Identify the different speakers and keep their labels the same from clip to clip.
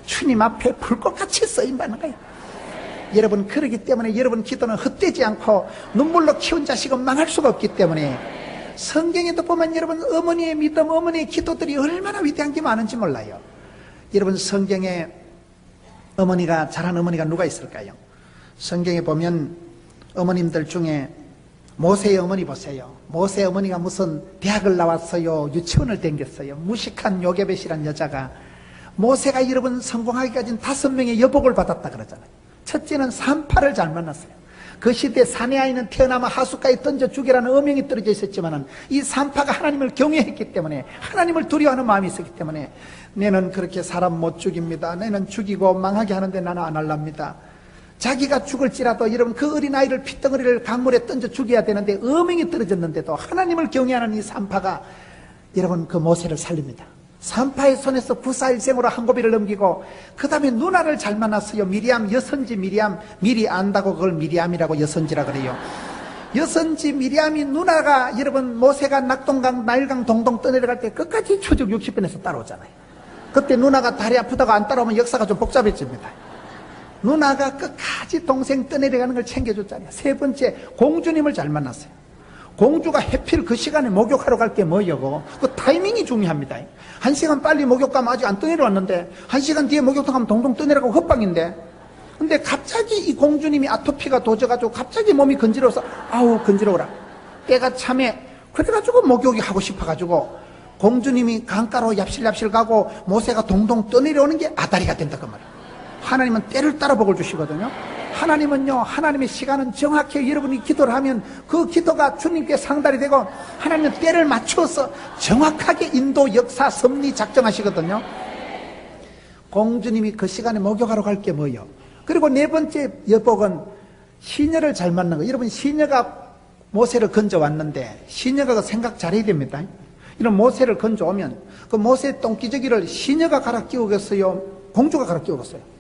Speaker 1: 주님 앞에 불꽃같이 쓰임받는 거예요. 여러분, 그러기 때문에 여러분 기도는 헛되지 않고 눈물로 키운 자식은 망할 수가 없기 때문에 성경에도 보면 여러분 어머니의 믿음, 어머니의 기도들이 얼마나 위대한 게 많은지 몰라요. 여러분, 성경에 어머니가 잘한 어머니가 누가 있을까요? 성경에 보면 어머님들 중에 모세의 어머니 보세요. 모세의 어머니가 무슨 대학을 나왔어요, 유치원을 다녔어요. 무식한 요게벳이란 여자가 모세가 여러분 성공하기까지는 5명의 여복을 받았다 그러잖아요. 첫째는 산파를 잘 만났어요. 그 시대 사내 아이는 태어나면 하숫가에 던져 죽이라는 어명이 떨어져 있었지만 이 산파가 하나님을 경외했기 때문에, 하나님을 두려워하는 마음이 있었기 때문에, 내는 그렇게 사람 못 죽입니다, 내는 죽이고 망하게 하는데 나는 안 할랍니다. 자기가 죽을지라도 여러분 그 어린아이를 핏덩어리를 강물에 던져 죽여야 되는데 어명이 떨어졌는데도 하나님을 경외하는 이 산파가 여러분 그 모세를 살립니다. 산파의 손에서 구사일생으로 한 고비를 넘기고, 그 다음에 누나를 잘 만났어요. 미리암, 여선지 미리암. 미리 안다고 그걸 미리암이라고 여선지라 그래요. 여선지 미리암이 누나가 여러분 모세가 낙동강 나일강 동동 떠내려갈 때 끝까지 추적 60번에서 따라오잖아요. 그때 누나가 다리 아프다고 안 따라오면 역사가 좀 복잡해집니다. 누나가 끝까지 동생 떠내려가는 걸 챙겨줬잖아요. 세 번째, 공주님을 잘 만났어요. 공주가 해필 그 시간에 목욕하러 갈 게 뭐여고, 그 타이밍이 중요합니다. 1시간 빨리 목욕 가면 아직 안 떠내려왔는데 1시간 뒤에 목욕탕 가면 동동 떠내려가고 헛방인데, 근데 갑자기 이 공주님이 아토피가 도져가지고 갑자기 몸이 건지러워서 아우 건지러워라, 때가 참에, 그래가지고 목욕이 하고 싶어가지고 공주님이 강가로 얍실얍실 가고 모세가 동동 떠내려오는 게 아다리가 된다 그 말이에요. 하나님은 때를 따라 복을 주시거든요. 하나님은요, 하나님의 시간은 정확히 여러분이 기도를 하면 그 기도가 주님께 상달이 되고, 하나님은 때를 맞춰서 정확하게 인도, 역사, 섭리 작정하시거든요. 공주님이 그 시간에 목욕하러 갈 게 뭐예요? 그리고 네 번째 여복은 시녀를 잘 만난 거. 여러분, 시녀가 모세를 건져왔는데 시녀가 생각 잘해야 됩니다. 이런 모세를 건져오면 그 모세 똥기저귀를 시녀가 갈아 끼우겠어요, 공주가 갈아 끼우겠어요?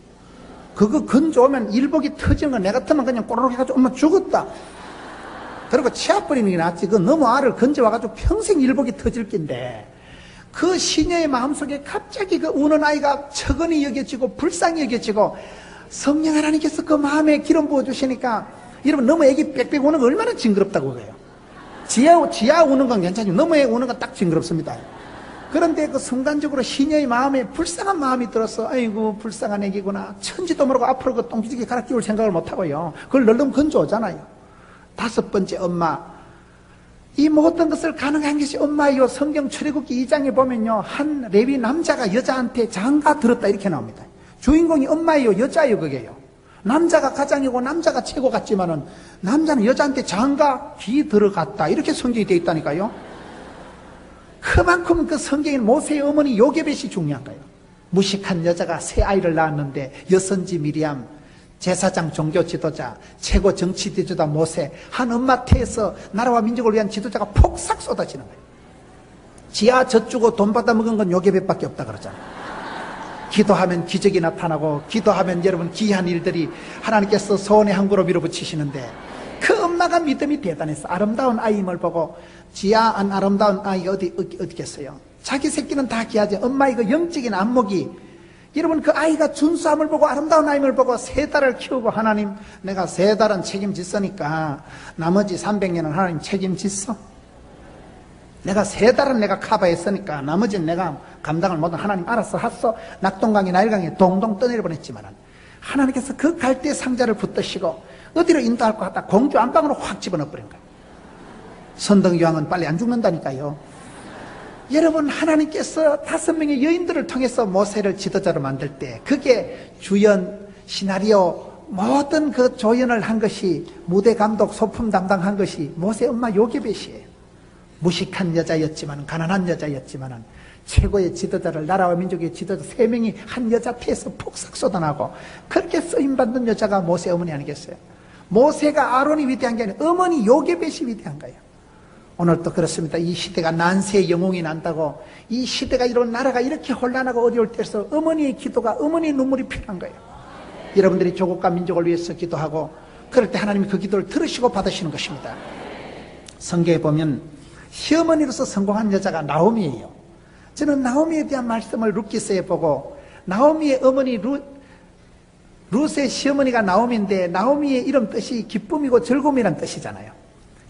Speaker 1: 그거 건져오면 일복이 터지는 거, 내 같으면 그냥 꼬르륵 해가지고 엄마 죽었다 그리고 치아버리는 게 낫지, 그 너무 알을 건져와가지고 평생 일복이 터질 낀데, 그 시녀의 마음속에 갑자기 그 우는 아이가 척은이 여겨지고 불쌍히 여겨지고, 성령 하나님께서 그 마음에 기름 부어주시니까, 여러분 너무 애기 빽빽 우는 거 얼마나 징그럽다고 그래요. 지하 우는 건 괜찮지만 너무 애 우는 건 딱 징그럽습니다. 그런데 그 순간적으로 시녀의 마음에 불쌍한 마음이 들어서, 아이고 불쌍한 애기구나, 천지도 모르고 앞으로 그 똥기저귀 갈아 끼울 생각을 못하고요, 그걸 널름 건져오잖아요. 5번째, 엄마. 이 모든 것을 가능한 것이 엄마요. 성경 출애굽기 2장에 보면요, 한 레위 남자가 여자한테 장가 들었다 이렇게 나옵니다. 주인공이 엄마예요, 여자예요, 그게요. 남자가 가장이고 남자가 최고 같지만은 남자는 여자한테 장가 기 들어갔다 이렇게 성경이 되어 있다니까요. 그만큼 그 성경에는 모세의 어머니 요게벳이 중요한 거예요. 무식한 여자가 새 아이를 낳았는데 여선지 미리암, 제사장 종교 지도자, 최고 정치 지도자 모세, 한 엄마 태에서 나라와 민족을 위한 지도자가 폭삭 쏟아지는 거예요. 지하 젖주고 돈 받아 먹은 건 요게벳밖에 없다 그러잖아요. 기도하면 기적이 나타나고, 기도하면 여러분 기이한 일들이 하나님께서 소원의 한 그룹 밀어붙이시는데, 그 엄마가 믿음이 대단했어. 아름다운 아이임을 보고, 지하 안 아름다운 아이가 어디겠어요? 자기 새끼는 다 귀하지. 엄마의 그 영적인 안목이, 여러분 그 아이가 준수함을 보고, 아름다운 아이임을 보고 3달을 키우고, 하나님 내가 3달은 책임졌으니까 나머지 300년은 하나님 책임졌어. 내가 3달은 내가 커버했으니까 나머지는 내가 감당을 못한, 하나님 알아서 하소. 낙동강에 나일강에 동동 떠내려 보냈지만 하나님께서 그 갈대 상자를 붙드시고 어디로 인도할 것 같다 공주 안방으로 확 집어넣어버린 거예요. 선덕여왕은 빨리 안 죽는다니까요. 여러분, 하나님께서 5명의 여인들을 통해서 모세를 지도자로 만들 때, 그게 주연, 시나리오, 모든 그 조연을 한 것이, 무대 감독, 소품 담당한 것이 모세 엄마 요게벳이에요. 무식한 여자였지만, 가난한 여자였지만 최고의 지도자를, 나라와 민족의 지도자 3명이 한 여자 태에서 폭삭 쏟아나고, 그렇게 쓰임받는 여자가 모세 어머니 아니겠어요? 모세가 아론이 위대한 게 아니라 어머니 요게벳이 위대한 거예요. 오늘도 그렇습니다. 이 시대가 난세의 영웅이 난다고, 이 시대가 이런 나라가 이렇게 혼란하고 어려울 때에서 어머니의 기도가, 어머니의 눈물이 필요한 거예요. 여러분들이 조국과 민족을 위해서 기도하고, 그럴 때 하나님이 그 기도를 들으시고 받으시는 것입니다. 성경에 보면 시어머니로서 성공한 여자가 나오미예요. 저는 나오미에 대한 말씀을 룻기서에 보고, 나오미의 어머니 룻의 시어머니가 나오미인데 나오미의 이름 뜻이 기쁨이고 즐거움이란 뜻이잖아요.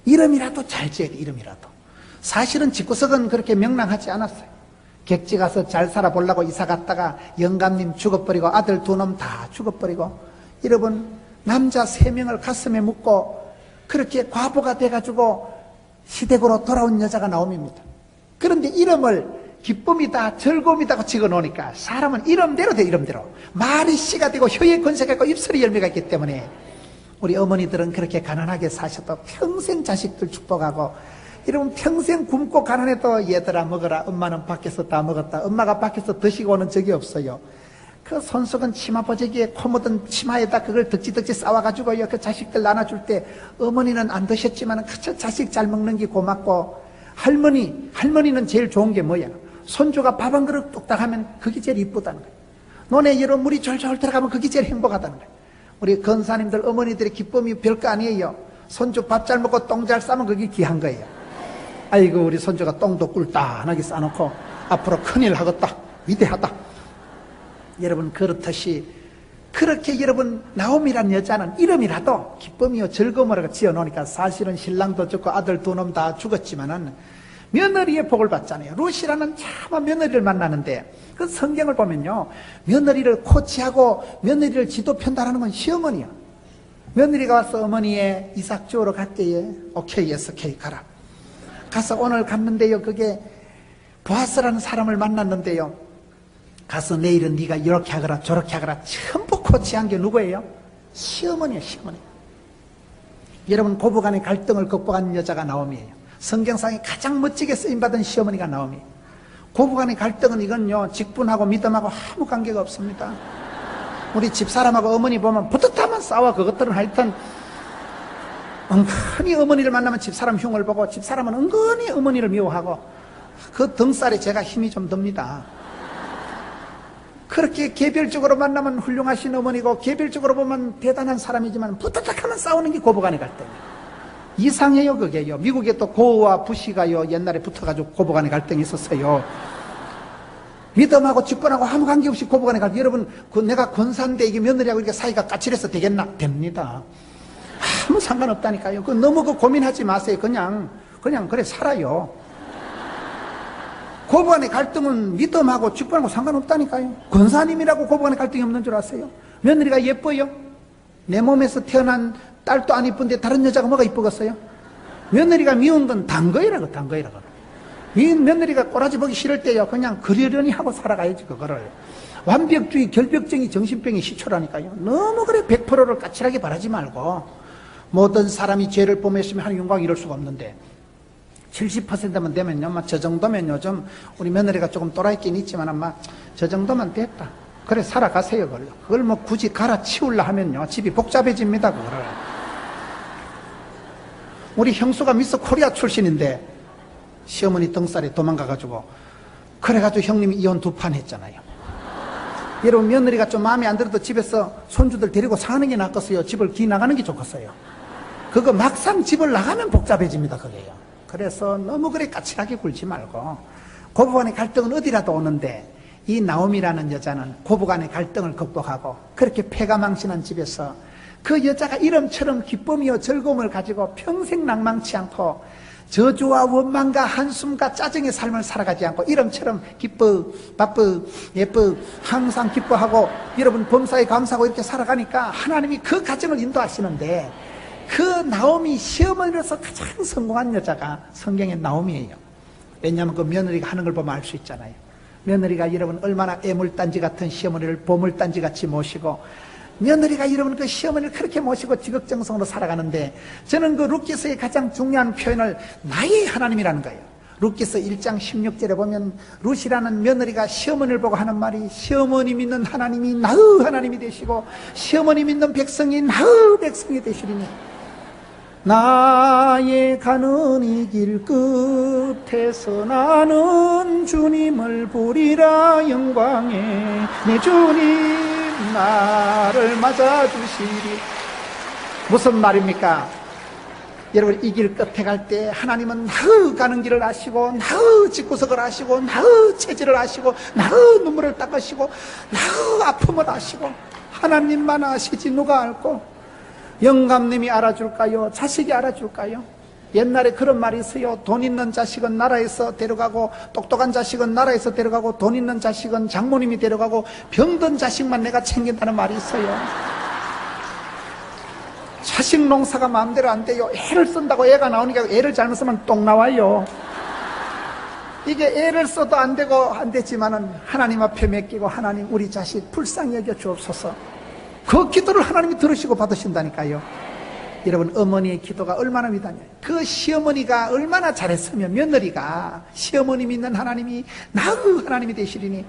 Speaker 1: 이름이라도 잘 지어야 돼. 이름이라도. 사실은 집구석은 그렇게 명랑하지 않았어요. 객지 가서 잘 살아보려고 이사 갔다가 영감님 죽어버리고 아들 두 놈 다 죽어버리고 여러분 남자 3명을 가슴에 묻고 그렇게 과부가 돼가지고 시댁으로 돌아온 여자가 나옴입니다. 그런데 이름을 기쁨이다 즐거움이다 찍어 놓으니까 사람은 이름대로 돼. 이름대로 말이 씨가 되고 혀에 권세가 있고 입술에 열매가 있기 때문에 우리 어머니들은 그렇게 가난하게 사셔도 평생 자식들 축복하고 여러분 평생 굶고 가난해도 얘들아 먹어라. 엄마는 밖에서 다 먹었다. 엄마가 밖에서 드시고 오는 적이 없어요. 그 손석은 치마보재기에 코 묻은 치마에다 그걸 덕지덕지 싸와가지고요 그 자식들 나눠줄 때 어머니는 안 드셨지만 그저 자식 잘 먹는 게 고맙고 할머니는 제일 좋은 게 뭐야? 손주가 밥 한 그릇 뚝딱 하면 그게 제일 이쁘다는 거예요. 눈에 여러 물이 졸졸 들어가면 그게 제일 행복하다는 거예요. 우리 건사님들 어머니들의 기쁨이 별거 아니에요. 손주 밥 잘 먹고 똥 잘 싸면 그게 귀한 거예요. 아이고 우리 손주가 똥도 꿀단하게 싸놓고 앞으로 큰일 하겠다. 위대하다. 여러분 그렇듯이 그렇게 여러분 나옴이란 여자는 이름이라도 기쁨이요 즐거움으로 지어놓으니까 사실은 신랑도 죽고 아들 두 놈 다 죽었지만은 며느리의 복을 받잖아요. 룻이라는 참 며느리를 만나는데 그 성경을 보면요 며느리를 코치하고 며느리를 지도 편달하는 건 시어머니야. 며느리가 와서 어머니의 이삭 주우러 갔대요. 오케이 예스 오케이 가라. 가서 오늘 갔는데요 그게 보아스라는 사람을 만났는데요 가서 내일은 네가 이렇게 하거라 저렇게 하거라 전부 코치한 게 누구예요? 시어머니예요. 시어머니. 여러분 고부간의 갈등을 극복한 여자가 나옴이에요. 성경상에 가장 멋지게 쓰임받은 시어머니가 나옴이에요. 고부간의 갈등은 이건요 직분하고 믿음하고 아무 관계가 없습니다. 우리 집사람하고 어머니 보면 붙었다면 싸워. 그것들은 하여튼 은근히 어머니를 만나면 집사람 흉을 보고 집사람은 은근히 어머니를 미워하고 그 등살에 제가 힘이 좀 듭니다. 그렇게 개별적으로 만나면 훌륭하신 어머니고 개별적으로 보면 대단한 사람이지만 붙어닥하면 싸우는 게 고부간의 갈등이에요. 이상해요 그게요. 미국에 또 고와 부시가요 옛날에 붙어가지고 고부간의 갈등이 있었어요. 믿음하고 직분하고 아무 관계없이 고부간의 갈등. 여러분 그 내가 권사인데 이게 며느리하고 이렇게 사이가 까칠해서 되겠나? 됩니다. 아무 상관없다니까요. 그 너무 그 고민하지 마세요. 그냥 그래 살아요. 고부간의 갈등은 믿음하고 직분하고 상관없다니까요. 권사님이라고 고부간의 갈등이 없는 줄 아세요? 며느리가 예뻐요? 내 몸에서 태어난 딸도 안 이쁜데 다른 여자가 뭐가 이쁘겠어요? 며느리가 미운 건 단 거이라고. 이 며느리가 꼬라지 보기 싫을 때요 그냥 그러려니 하고 살아가야지. 그거를 완벽주의 결벽증이 정신병의 시초라니까요. 너무 그래 100%를 까칠하게 바라지 말고 모든 사람이 죄를 범했으면 하는 영광 이럴 수가 없는데 70%만 되면요 저 정도면요 좀 우리 며느리가 조금 또라이긴 있지만 아마 저 정도만 됐다. 그래 살아가세요. 그걸 뭐 굳이 갈아치우려 하면요 집이 복잡해집니다. 그거를 우리 형수가 미스 코리아 출신인데 시어머니 등살에 도망가가지고 그래가지고 형님이 이혼 2판 했잖아요. 여러분 며느리가 좀 마음에 안 들어도 집에서 손주들 데리고 사는 게 낫겠어요? 집을 기 나가는 게 좋겠어요? 그거 막상 집을 나가면 복잡해집니다. 그게요. 그래서 너무 그래 까칠하게 굴지 말고 고부간의 갈등은 어디라도 오는데 이 나옴이라는 여자는 고부간의 갈등을 극복하고 그렇게 패가망신한 집에서 그 여자가 이름처럼 기쁨이요 즐거움을 가지고 평생 낭망치 않고 저주와 원망과 한숨과 짜증의 삶을 살아가지 않고 이름처럼 기뻐 바쁘 예뻐 항상 기뻐하고 여러분 범사에 감사하고 이렇게 살아가니까 하나님이 그 가정을 인도하시는데 그 나옴이 시어머니로서 가장 성공한 여자가 성경의 나옴이에요. 왜냐하면 그 며느리가 하는 걸 보면 알 수 있잖아요. 며느리가 여러분 얼마나 애물단지 같은 시어머니를 보물단지 같이 모시고 며느리가 여러분 그 시어머니를 그렇게 모시고 지극정성으로 살아가는데 저는 그 룻기서의 가장 중요한 표현을 나의 하나님이라는 거예요. 룻기서 1장 16절에 보면 룻이라는 며느리가 시어머니를 보고 하는 말이 시어머니 믿는 하나님이 나의 하나님이 되시고 시어머니 믿는 백성이 나의 백성이 되시리니 나의 가는 이 길 끝에서 나는 주님을 부리라 영광에 내 주님 나를 맞아주시리. 무슨 말입니까? 여러분 이 길 끝에 갈 때 하나님은 나의 가는 길을 아시고 나의 집구석을 아시고 나의 체질을 아시고 나의 눈물을 닦으시고 나의 아픔을 아시고 하나님만 아시지 누가 알고 영감님이 알아줄까요? 자식이 알아줄까요? 옛날에 그런 말이 있어요. 돈 있는 자식은 나라에서 데려가고 똑똑한 자식은 나라에서 데려가고 돈 있는 자식은 장모님이 데려가고 병든 자식만 내가 챙긴다는 말이 있어요. 자식 농사가 마음대로 안 돼요. 애를 쓴다고 애가 나오니까 애를 잘못 쓰면 똥 나와요. 이게 애를 써도 안 되고 안 되지만은 하나님 앞에 맡기고 하나님 우리 자식 불쌍히 여겨 주옵소서. 그 기도를 하나님이 들으시고 받으신다니까요. 여러분 어머니의 기도가 얼마나 위대하냐. 그 시어머니가 얼마나 잘했으면 며느리가 시어머니 믿는 하나님이 나의 하나님이 되시리니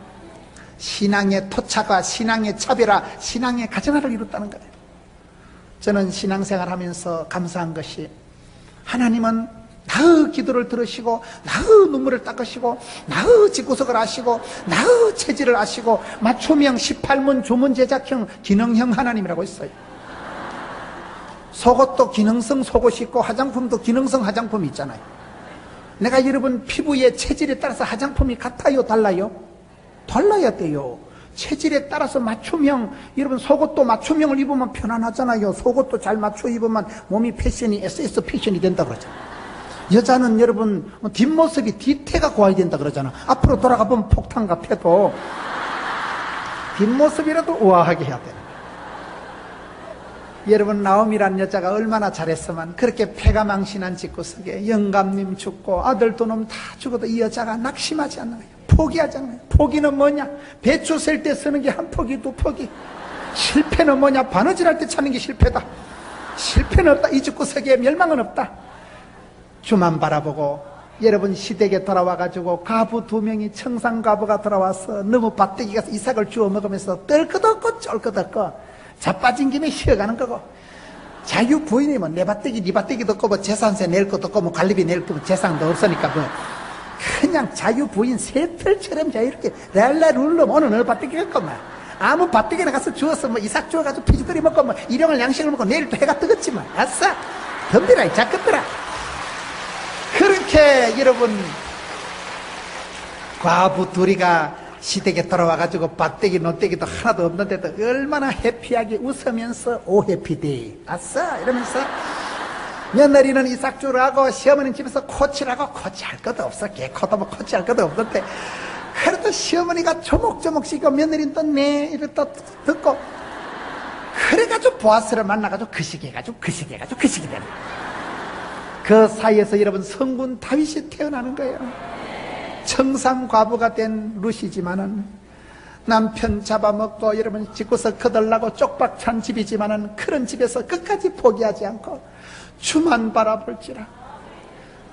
Speaker 1: 신앙의 토착과 신앙의 차별화 신앙의 가정화를 이뤘다는 거예요. 저는 신앙생활 하면서 감사한 것이 하나님은 나의 기도를 들으시고 나의 눈물을 닦으시고 나의 집구석을 아시고 나의 체질을 아시고 맞춤형 18문 주문 제작형 기능형 하나님이라고 있어요. 속옷도 기능성 속옷이 있고 화장품도 기능성 화장품이 있잖아요. 내가 여러분 피부의 체질에 따라서 화장품이 같아요? 달라요? 달라야 돼요. 체질에 따라서 맞춤형, 여러분 속옷도 맞춤형을 입으면 편안하잖아요. 속옷도 잘 맞춰 입으면 몸이 패션이 SS 패션이 된다 그러잖아요. 여자는 여러분 뒷모습이 뒤태가 고와야 된다 그러잖아. 앞으로 돌아가 보면 폭탄 같아도 뒷모습이라도 우아하게 해야 돼. 여러분 나옴이란 여자가 얼마나 잘했으면 그렇게 패가 망신한 집구석에 영감님 죽고 아들 두 놈 다 죽어도 이 여자가 낙심하지 않아요. 포기하지 않아요. 포기는 뭐냐? 배추 셀 때 쓰는 게 한 포기 두 포기. 실패는 뭐냐? 바느질할 때 찾는 게 실패다. 실패는 없다. 이 집구석에 멸망은 없다. 주만 바라보고 여러분 시댁에 돌아와가지고 가부 두 명이 청산가부가 돌아와서 너무 밭대기 가서 이삭을 주워 먹으면서 뜰 것 없고 쫄 것 없고 자빠진 김에 쉬어가는 거고 자유 부인이면 내 밭대기 네 밭대기도 없고 뭐 재산세 낼 것도 없고 뭐 관리비 낼 것도 재산도 없으니까 뭐 그냥 자유 부인 새털처럼 자유롭게 랄라룰러 오늘 어느 밭대기 갔건만 아무 밭대기나 가서 주워서 뭐 이삭 주워가지고 피지거리 먹고 뭐 일용할 양식을 먹고 내일 또 해가 뜨겠지만 아싸 덤비라 이 작것들아. 그렇게 여러분 과부 둘이가 시댁에 돌아와가지고 밭대기 논대기도 하나도 없는데도 얼마나 해피하게 웃으면서 오 해피데이 아싸 이러면서 며느리는 이삭주를 하고 시어머니는 집에서 코치를 하고 코치할 것도 없어. 개코도 뭐 코치할 것도 없는데 그래도 시어머니가 조목조목씩 며느리는 또 네 이래 또 듣고 그래가지고 보아스를 만나가지고 그 시기 해가지고 그 시기 해가지고 그 시기 되는 그 사이에서 여러분 성군 다윗이 태어나는 거예요. 청산과부가 된 루시지만은 남편 잡아먹고 여러분 집구석 거들라고 쪽박찬 집이지만은 그런 집에서 끝까지 포기하지 않고 주만 바라볼지라.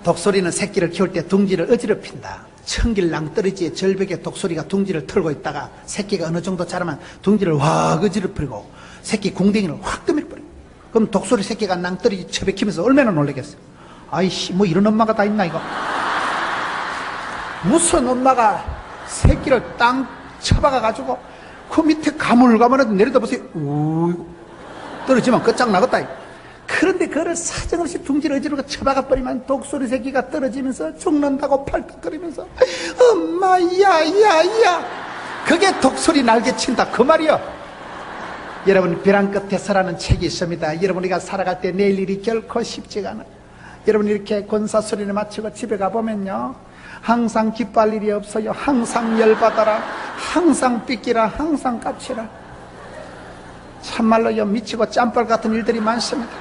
Speaker 1: 독수리는 새끼를 키울 때 둥지를 어지럽힌다. 청길랑 떨어지에 절벽에 독수리가 둥지를 털고 있다가 새끼가 어느 정도 자라면 둥지를 확 어지럽히고 새끼 궁뎅이를 확 떠밀어버리고 그럼 독수리 새끼가 낭떠러지 처박히면서 얼마나 놀라겠어요. 아이씨 뭐 이런 엄마가 다 있나 이거. 무슨 엄마가 새끼를 땅 쳐박아가지고 그 밑에 가물가물해도 내려다보세요. 우이고 떨어지면 끝장나겠다. 그런데 그를 사정없이 둥지를 어지르고 쳐박아버리면 독수리 새끼가 떨어지면서 죽는다고 팔떡거리면서 엄마 야야야 그게 독수리 날개친다 그 말이요. 여러분 벼랑 끝에 서라는 책이 있습니다. 여러분 우리가 살아갈 때 내일 일이 결코 쉽지가 않아요. 여러분 이렇게 권사소리를 마치고 집에 가보면요 항상 기뻐할 일이 없어요. 항상 열받아라, 항상 삐끼라, 항상 까치라. 참말로 미치고 짬벌 같은 일들이 많습니다.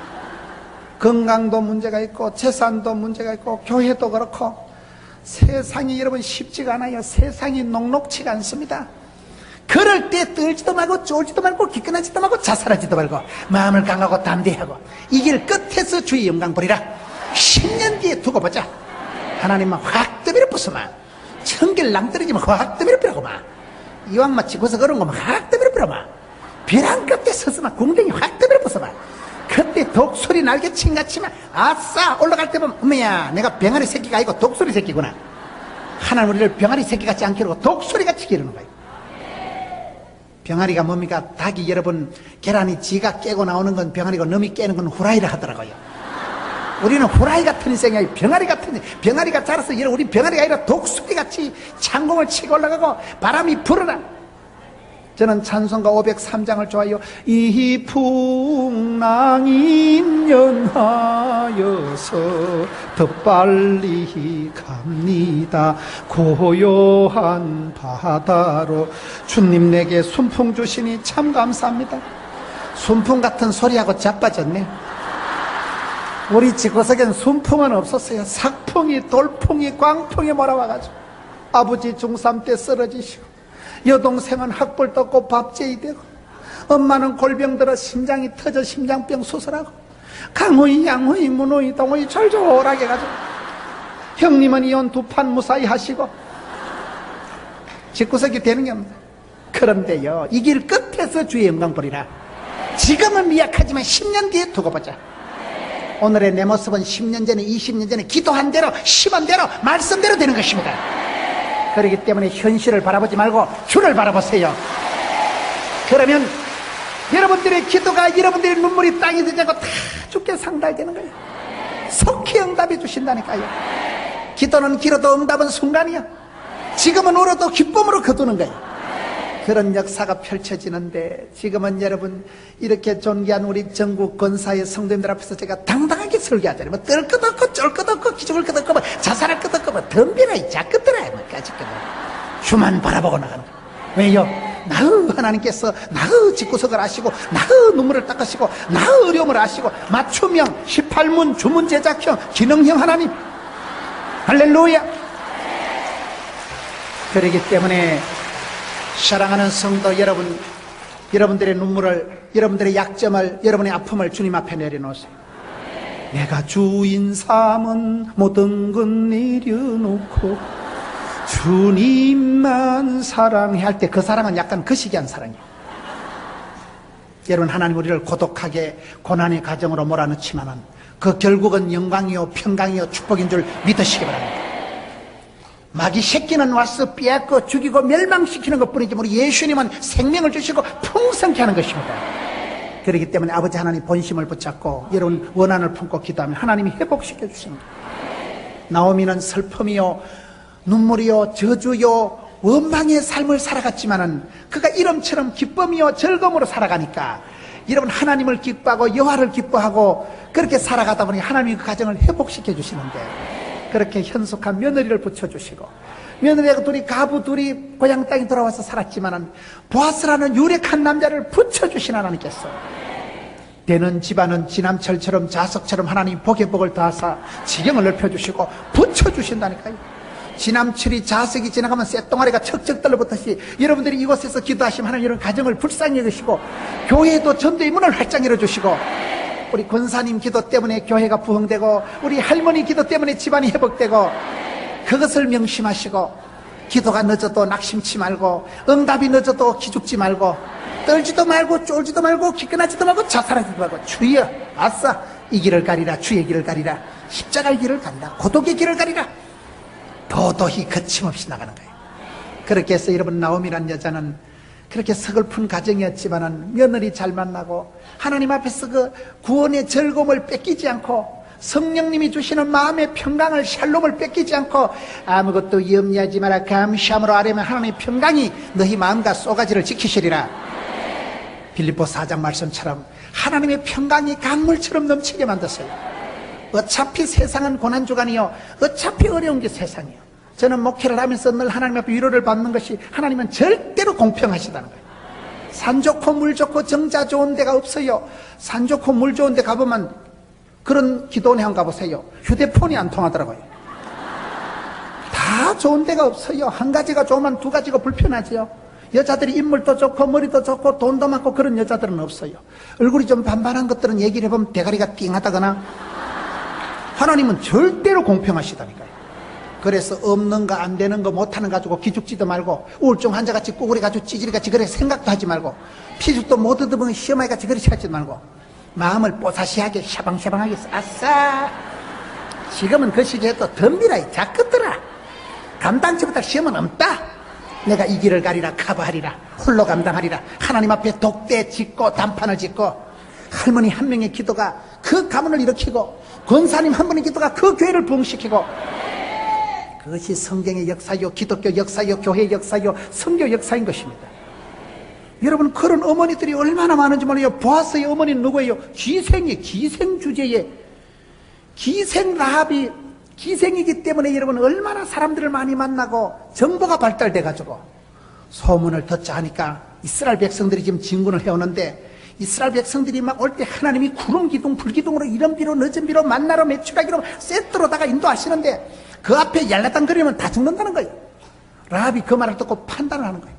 Speaker 1: 건강도 문제가 있고 재산도 문제가 있고 교회도 그렇고 세상이 여러분 쉽지가 않아요. 세상이 녹록치가 않습니다. 그럴 때 떨지도 말고 쫄지도 말고 기끈하지도 말고 자살하지도 말고 마음을 강하고 담대하고 이 길 끝에서 주의 영광 보리라. 10년 뒤에 두고 보자. 하나님만 확 떠밀어 부수마. 청길 낭떠러지면 확 떠밀어 뿌려고마. 이왕 마치 고서 그런 거만 확 떠밀어 뿌려마. 벼랑 끝에 서서마 궁뎅이 확 떠밀어 부수마. 그때 독수리 날개 친같이만 아싸 올라갈 때 보면 어머야 내가 병아리 새끼가 아니고 독수리 새끼구나. 하나님 우리를 병아리 새끼 같이 안 기르고 독수리 같이 기르는 거예요. 병아리가 뭡니까? 닭이 여러분 계란이 지가 깨고 나오는 건 병아리고 넘이 깨는 건 후라이라 하더라고요. 우리는 후라이 같은 인생이 병아리 같은, 병아리가 자라서 우리 병아리가 아니라 독수리같이 창공을 치고 올라가고 바람이 불어라. 저는 찬송가 503장을 좋아해요. 이 풍랑이 연하여서 더 빨리 갑니다. 고요한 바다로 주님 내게 순풍 주시니 참 감사합니다. 순풍 같은 소리하고 자빠졌네. 우리 집구석엔 순풍은 없었어요. 삭풍이, 돌풍이, 광풍이 몰아와가지고 아버지 중3 때 쓰러지시고 여동생은 학벌 떴고 밥제이 되고 엄마는 골병 들어 심장이 터져 심장병 수술하고 강호이, 양호이, 문호이, 동호이 졸졸하게 가지고 형님은 이혼 2판 무사히 하시고 집구석이 되는 게 없습니다. 그런데요, 이 길 끝에서 주의 영광 보리라. 지금은 미약하지만 10년 뒤에 두고 보자. 오늘의 내 모습은 10년 전에, 20년 전에 기도한 대로, 심한 대로, 말씀대로 되는 것입니다. 그렇기 때문에 현실을 바라보지 말고 주를 바라보세요. 그러면 여러분들의 기도가, 여러분들의 눈물이 땅에 들지 않고 다 주께 상달되는 거예요. 속히 응답해 주신다니까요. 기도는 길어도 응답은 순간이야. 지금은 울어도 기쁨으로 거두는 거예요. 그런 역사가 펼쳐지는데 지금은 여러분 이렇게 존귀한 우리 전국 권사의 성도님들 앞에서 제가 당당하게 설교하잖아요. 뭐 뜰 것 없고 쫄 것 없고 기죽을 것 없고 뭐 자살할 것 없고 뭐 덤비라 이 자식들아 뭐까지 주만 바라보고 나가는 거예요. 왜요? 나의 하나님께서 나의 집구석을 아시고 나의 눈물을 닦으시고 나의 어려움을 아시고 맞춤형 18문 주문 제작형 기능형 하나님. 할렐루야. 그렇기 때문에 사랑하는 성도 여러분, 여러분들의 눈물을, 여러분들의 약점을, 여러분의 아픔을 주님 앞에 내려놓으세요. 내가 주인 삼은 모든 것 내려놓고 주님만 사랑해 할 때 그 사랑은 약간 거시기한 사랑이에요. 여러분, 하나님 우리를 고독하게 고난의 가정으로 몰아넣지만은 그 결국은 영광이요 평강이요 축복인 줄 믿으시기 바랍니다. 마귀 새끼는 와서 빼앗고 죽이고 멸망시키는 것뿐이지 우리 예수님은 생명을 주시고 풍성케 하는 것입니다. 그렇기 때문에 아버지 하나님 본심을 붙잡고 여러분 원한을 품고 기도하면 하나님이 회복시켜 주십니다. 나오미는 슬픔이요 눈물이요 저주요 원망의 삶을 살아갔지만은 그가 이름처럼 기쁨이요 즐거움으로 살아가니까 여러분 하나님을 기뻐하고 여호와를 기뻐하고 그렇게 살아가다 보니 하나님이 그 가정을 회복시켜 주시는데 그렇게 현숙한 며느리를 붙여주시고 며느리가 둘이 가부 둘이 고향 땅에 돌아와서 살았지만은 보아스라는 유력한 남자를 붙여주신 하나님께서 되는 집안은 지남철처럼 자석처럼 하나님 복의 복을 더하사 지경을 넓혀주시고 붙여주신다니까요. 지남철이 자석이 지나가면 쇳덩어리가 척척 떨어붙듯이 여러분들이 이곳에서 기도하시면 하나님 이런 가정을 불쌍히 여기시고 교회도 전도의 문을 활짝 열어주시고 우리 권사님 기도 때문에 교회가 부흥되고 우리 할머니 기도 때문에 집안이 회복되고 그것을 명심하시고 기도가 늦어도 낙심치 말고 응답이 늦어도 기죽지 말고 떨지도 말고 쫄지도 말고 기끈하지도 말고 자살하지도 말고 주여 아싸 이 길을 가리라 주의 길을 가리라 십자가의 길을 가리라 고독의 길을 가리라 도도히 거침없이 나가는 거예요. 그렇게 해서 여러분 나오미란 여자는 그렇게 서글픈 가정이었지만은 며느리 잘 만나고 하나님 앞에서 그 구원의 즐거움을 뺏기지 않고 성령님이 주시는 마음의 평강을 샬롬을 뺏기지 않고 아무것도 염려하지 마라 감시함으로 아뢰면 하나님의 평강이 너희 마음과 쏘가지를 지키시리라. 빌립보 4장 말씀처럼 하나님의 평강이 강물처럼 넘치게 만드세요. 어차피 세상은 고난주간이요 어차피 어려운 게 세상이요. 저는 목회를 하면서 늘 하나님 앞에 위로를 받는 것이 하나님은 절대로 공평하시다는 거예요. 산 좋고 물 좋고 정자 좋은 데가 없어요. 산 좋고 물 좋은 데 가보면 그런 기도원에 한번 가보세요. 휴대폰이 안 통하더라고요. 다 좋은 데가 없어요. 한 가지가 좋으면 두 가지가 불편하지요. 여자들이 인물도 좋고 머리도 좋고 돈도 많고 그런 여자들은 없어요. 얼굴이 좀 반반한 것들은 얘기를 해보면 대가리가 띵하다거나 하나님은 절대로 공평하시다니까요. 그래서 없는 거 안 되는 거 못하는 거 가지고 기죽지도 말고 우울증 환자같이 꾸구리 가지고 찌질이같이 그래 생각도 하지 말고 피죽도 못 얻어보면 시어머니같이 그렇게 하지 말고 마음을 뽀사시하게 샤방샤방하게 아싸 지금은 그 시기에 또 덤비라 이 자꾸들아 감당치보다 시험은 없다. 내가 이 길을 가리라 커버하리라 홀로 감당하리라. 하나님 앞에 독대 짓고 단판을 짓고 할머니 한 명의 기도가 그 가문을 일으키고 권사님 한 분의 기도가 그 교회를 부흥시키고, 그것이 성경의 역사요, 기독교 역사요, 교회 역사요, 선교 역사인 것입니다. 여러분, 그런 어머니들이 얼마나 많은지 몰라요. 보아스의 어머니는 누구예요? 기생 주제에, 기생 라합이 기생이기 때문에 여러분 얼마나 사람들을 많이 만나고 정보가 발달돼가지고 소문을 듣자 하니까 이스라엘 백성들이 지금 진군을 해오는데, 이스라엘 백성들이 막 올 때 하나님이 구름 기둥, 불기둥으로 이런 비로 늦은 비로 만나로 메추라기로 세트로다가 인도하시는데, 그 앞에 얄라땅거리면 다 죽는다는 거예요. 라합이 그 말을 듣고 판단을 하는 거예요.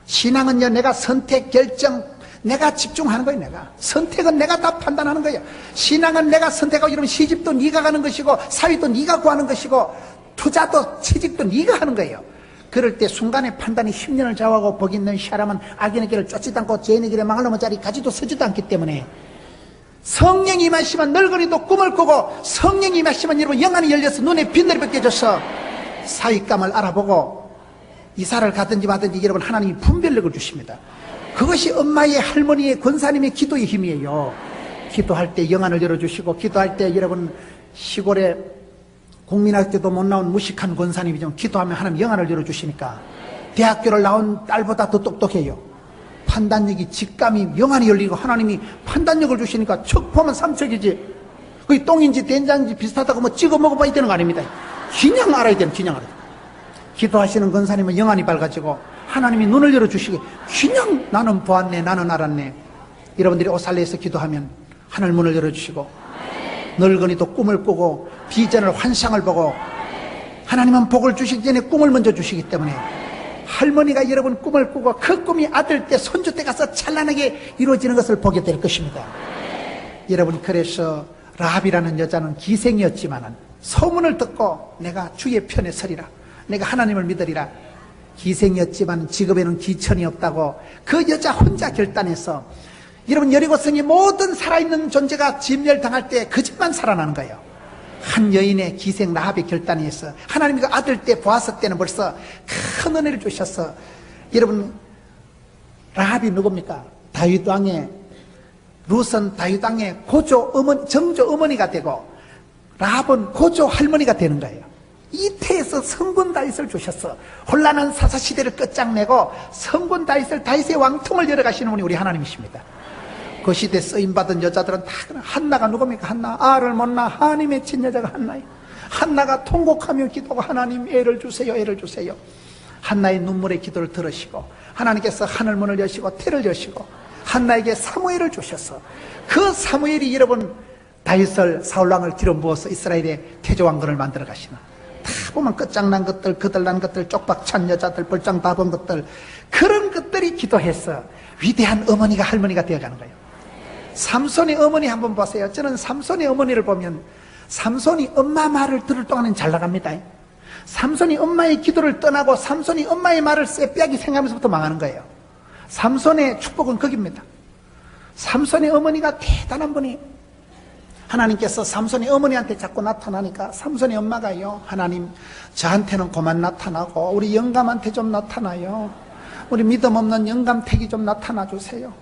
Speaker 1: 신앙은요, 내가 선택, 결정, 내가 집중하는 거예요. 내가 선택은 내가 다 판단하는 거예요. 신앙은 내가 선택하고, 이러면 시집도 네가 가는 것이고, 사위도 네가 구하는 것이고, 투자도 취직도 네가 하는 거예요. 그럴 때 순간의 판단이 10년을 좌우하고, 복 있는 사람은 악인의 길을 쫓지도 않고 죄인의 길에 망할 놈의 자리 가지도 서지도 않기 때문에, 성령이 임하시면 늙은이도 꿈을 꾸고, 성령이 임하시면 여러분 영안이 열려서 눈에 빛날이 벗겨져서 사윗감을 알아보고 이사를 가든지 마든지 여러분 하나님이 분별력을 주십니다. 그것이 엄마의, 할머니의, 권사님의 기도의 힘이에요. 기도할 때 영안을 열어주시고, 기도할 때 여러분 시골에 국민학교도 못 나온 무식한 권사님이 좀 기도하면 하나님 영안을 열어주시니까 대학교를 나온 딸보다 더 똑똑해요. 판단력이, 직감이, 영안이 열리고 하나님이 판단력을 주시니까 척 보면 삼척이지, 그게 똥인지 된장인지 비슷하다고 뭐 찍어 먹어봐야 되는 거 아닙니다. 그냥 알아야 되는, 그냥 알아야 돼요. 기도하시는 권사님은 영안이 밝아지고 하나님이 눈을 열어주시고, 그냥 나는 보았네, 나는 알았네. 여러분들이 오살레에서 기도하면 하늘 문을 열어주시고, 늙은이도 꿈을 꾸고 비전을, 환상을 보고, 하나님은 복을 주시기 전에 꿈을 먼저 주시기 때문에, 할머니가 여러분 꿈을 꾸고 그 꿈이 아들 때, 손주 때 가서 찬란하게 이루어지는 것을 보게 될 것입니다. 여러분, 그래서 라합이라는 여자는 기생이었지만은 소문을 듣고 내가 주의 편에 서리라, 내가 하나님을 믿으리라. 기생이었지만 직업에는 기천이 없다고 그 여자 혼자 결단해서, 여러분 여리고성이 모든 살아있는 존재가 진멸당할 때 그 집만 살아나는 거예요. 한 여인의 기생 라합의 결단에 의해서 하나님이 그 아들 때, 보아스 때는 벌써 큰 은혜를 주셔서, 여러분 라합이 누굽니까? 다윗 왕의, 룻은 다윗 왕의 고조 어머니, 정조 어머니가 되고, 라합은 고조 할머니가 되는 거예요. 이 태에서 성군 다윗을 주셔서 혼란한 사사시대를 끝장내고 성군 다윗을, 다윗의 왕통을 열어가시는 분이 우리 하나님이십니다. 그 시대 쓰임받은 여자들은 다, 한나가 누굽니까? 한나, 알을 못 낳아 하나님의 친여자가 한나예요. 한나가 통곡하며 기도하고, 하나님 애를 주세요, 애를 주세요. 한나의 눈물의 기도를 들으시고 하나님께서 하늘문을 여시고 태를 여시고 한나에게 사무엘을 주셔서, 그 사무엘이 여러분 다윗을, 사울왕을 뒤로 모아서 이스라엘의 태조왕건을 만들어 가시는, 다 보면 끝장난 것들, 거들난 것들, 쪽박찬 여자들, 벌장 다 본 것들, 그런 것들이 기도해서 위대한 어머니가, 할머니가 되어가는 거예요. 삼손의 어머니 한번 보세요. 저는 삼손의 어머니를 보면, 삼손이 엄마 말을 들을 동안은 잘 나갑니다. 삼손이 엄마의 기도를 떠나고 삼손이 엄마의 말을 쎄빼하게 생각하면서부터 망하는 거예요. 삼손의 축복은 거기입니다. 삼손의 어머니가 대단한 분이, 하나님께서 삼손의 어머니한테 자꾸 나타나니까 삼손의 엄마가요, 하나님 저한테는 그만 나타나고 우리 영감한테 좀 나타나요. 우리 믿음 없는 영감택이 좀 나타나 주세요.